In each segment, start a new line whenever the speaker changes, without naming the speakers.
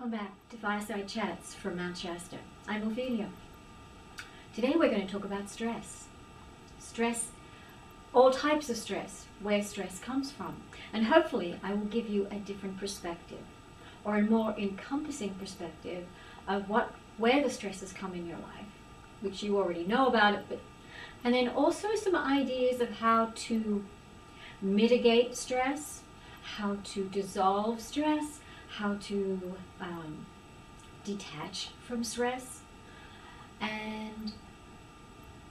welcome back to Fireside Chats from Mount Shasta. I'm Ophelia. Today we're going to talk about stress. Stress, all types of stress, where stress comes from. And hopefully I will give you a different perspective, or a more encompassing perspective of where the stresses come in your life, which you already know about it, and then also some ideas of how to mitigate stress, how to dissolve stress, how to detach from stress, and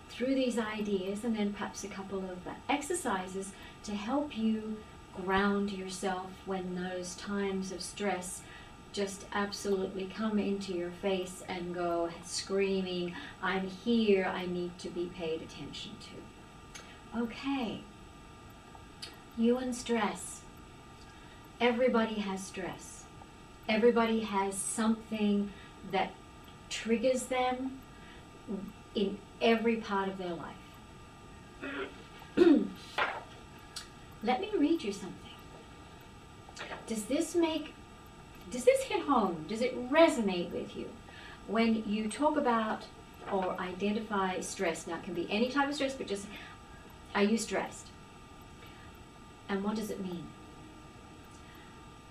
through these ideas, and then perhaps a couple of exercises to help you ground yourself when those times of stress just absolutely come into your face and go screaming, I'm here, I need to be paid attention to. Okay, you and stress. Everybody has stress. Everybody has something that triggers them in every part of their life. Let me read you something. Does this hit home? Does it resonate with you when you talk about or identify stress? Now, it can be any type of stress, but just, are you stressed? And what does it mean?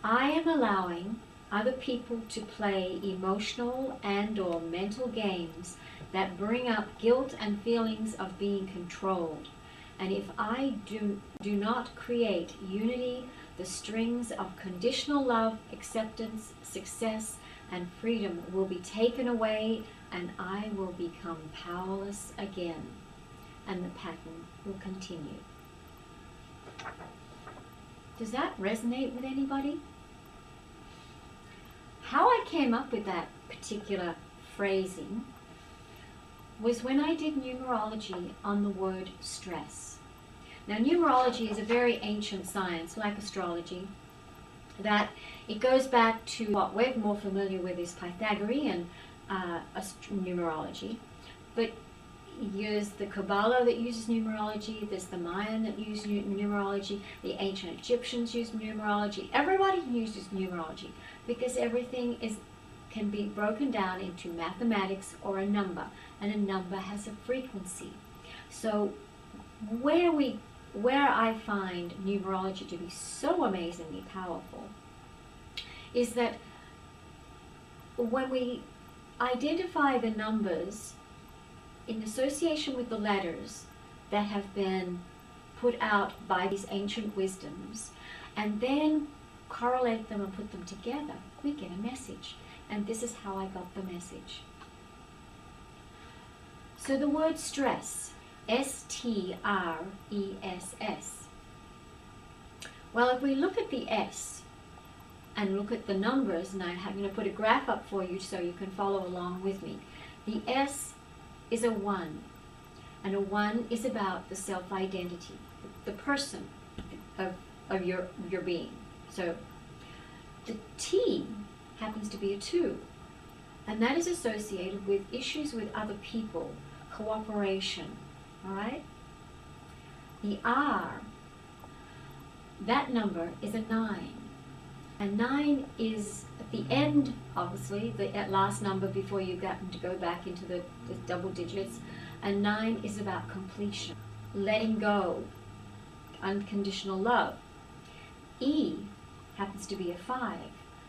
I am allowing other people to play emotional and or mental games that bring up guilt and feelings of being controlled. And if I do not create unity, the strings of conditional love, acceptance, success, and freedom will be taken away, and I will become powerless again. And the pattern will continue. Does that resonate with anybody? How I came up with that particular phrasing was when I did numerology on the word stress. Now, numerology is a very ancient science, like astrology, that it goes back to what we're more familiar with is Pythagorean numerology, but there's the Kabbalah that uses numerology, there's the Mayan that uses numerology, the ancient Egyptians used numerology. Everybody uses numerology because everything can be broken down into mathematics or a number, and a number has a frequency. So where I find numerology to be so amazingly powerful is that when we identify the numbers in association with the letters that have been put out by these ancient wisdoms, and then correlate them and put them together, we get a message. And this is how I got the message. So the word stress, S-T-R-E-S-S. Well, if we look at the S and look at the numbers, and I'm going to put a graph up for you so you can follow along with me. The S is a 1, and a 1 is about the self-identity, the person of your being. So the T happens to be a 2, and that is associated with issues with other people, cooperation, all right? The R, that number is a 9, and 9 is at the end, obviously, the last number before you get to go back into the double digits, and 9 is about completion, letting go, unconditional love. E happens to be a 5,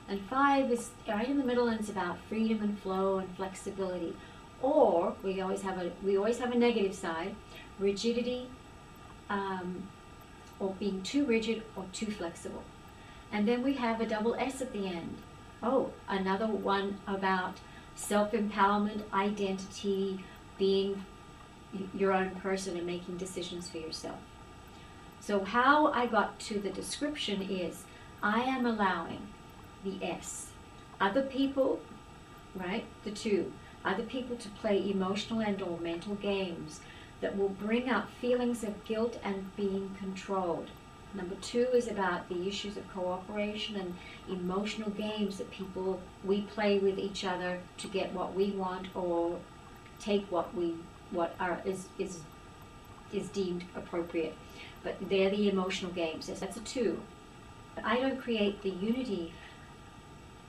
and 5 is right in the middle, and it's about freedom and flow and flexibility. Or we always have a negative side, rigidity, or being too rigid or too flexible. And then we have a double S at the end. Oh, another one about self-empowerment, identity, being your own person and making decisions for yourself. So how I got to the description is, I am allowing the S, other people, right, the 2, other people to play emotional and or mental games that will bring up feelings of guilt and being controlled. Number 2 is about the issues of cooperation and emotional games that we play with each other to get what we want or take what is deemed appropriate. But they're the emotional games. That's a 2. I don't create the unity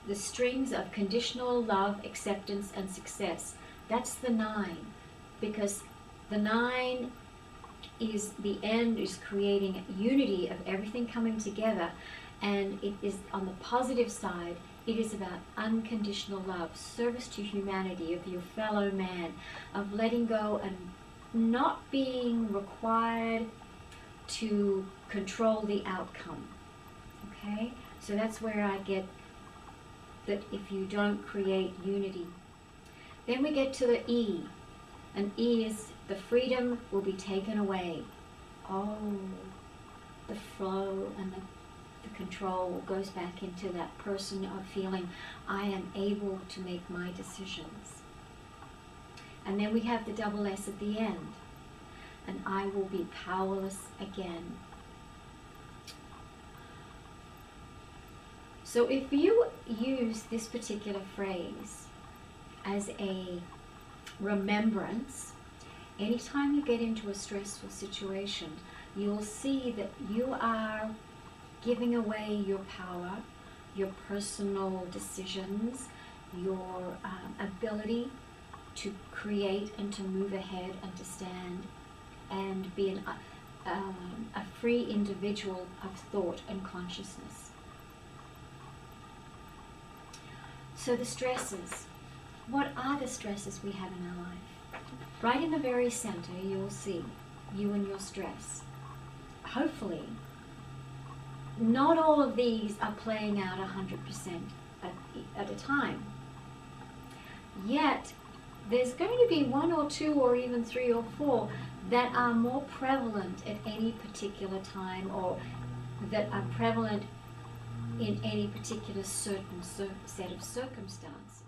the strings of conditional love, acceptance, and success. That's the 9, because the 9 is the end, is creating unity of everything coming together, and it is on the positive side. It is about unconditional love, service to humanity, of your fellow man, of letting go and not being required to control the outcome. Okay? So that's where I get that if you don't create unity. Then we get to the E. And E is the freedom will be taken away. Oh, the flow and the control goes back into that person of feeling, I am able to make my decisions. And then we have the double S at the end, and I will be powerless again. So if you use this particular phrase as a remembrance, anytime you get into a stressful situation, you'll see that you are giving away your power, your personal decisions, your ability to create and to move ahead and to stand and be a free individual of thought and consciousness. So the stresses. What are the stresses we have in our life? Right in the very center, you'll see you and your stress. Hopefully, not all of these are playing out 100% at a time. Yet, there's going to be 1 or 2 or even 3 or 4 that are more prevalent at any particular time, or that are prevalent in any particular certain set of circumstances.